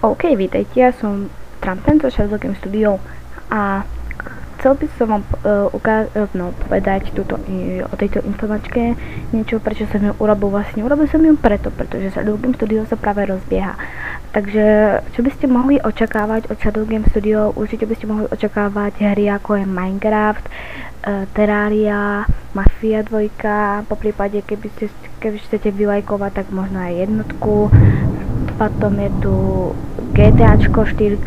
OK, vítajte, ja som Trampen zo Shadow Game Studio a chcel by som vám povedať o tejto informačke niečo, prečo som ju urobil vlastne. Urobil som ju pretože Shadow Game Studio sa práve rozbieha. Takže čo by ste mohli očakávať od Shadow Game Studio? Určite by ste mohli očakávať hry ako je Minecraft, Terraria, Mafia 2, poprípade keby chcete vylajkovať, tak možno aj jednotku. Potom je tu GTAčko 4,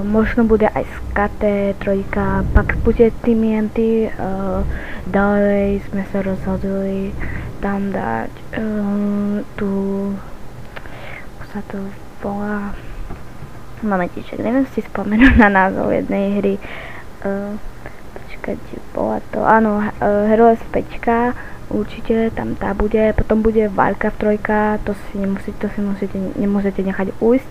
možno bude aj Skate 3, pak bude TMNT, ďalej sme sa rozhodli tam dať tu, ako sa to volá, momentíček, neviem si spomenúť na názov jednej hry, počkajte, bola to, áno, Heroes 5, určite tam tá bude, potom bude Warcraft 3, to si nemusíte nechať ujsť.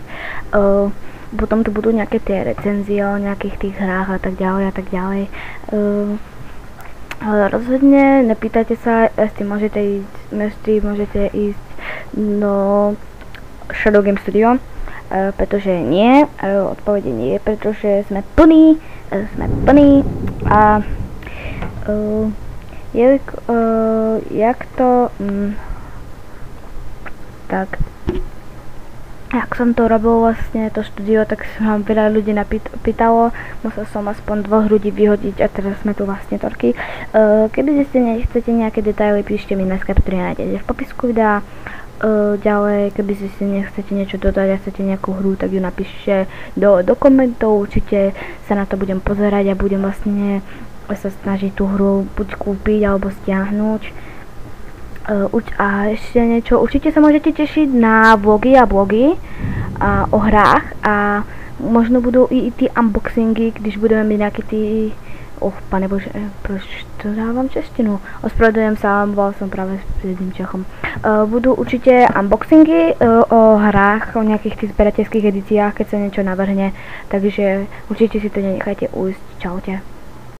Potom tu budú nejaké tie recenzie o nejakých tých hrách a tak ďalej. Rozhodne nepýtajte sa, jestli môžete ísť do Shadow Game Studio, pretože nie, odpovede nie, pretože sme plní a jak to tak, jak som to robil vlastne to štúdio, tak sa vám veľa ľudí pýtalo, musel som aspoň 2 ľudí vyhodiť a teraz sme tu vlastne torky. Keby ste nechcete nejaké detaily, píšte mi na Skype, ktorý nájdete v popisku videa. Ďalej, keby si nechcete niečo dodať a chcete nejakú hru, tak ju napíšte do komentov, určite sa na to budem pozerať a budem vlastne sa snažiť tú hru buď kúpiť alebo stiahnuť. A ešte niečo, určite sa môžete tešiť na vlogy o hrách a možno budú i tí unboxingy, když budeme mít nejaký tí... Pane Bože, proč to dávam češtinu? Ospravedlňujem sa, bol som práve s jedným Čechom. Budú určite unboxingy o hrách, o nejakých tých zberateľských edíciách, keď sa niečo navrhne, takže určite si to nenechajte ujsť. Čaute.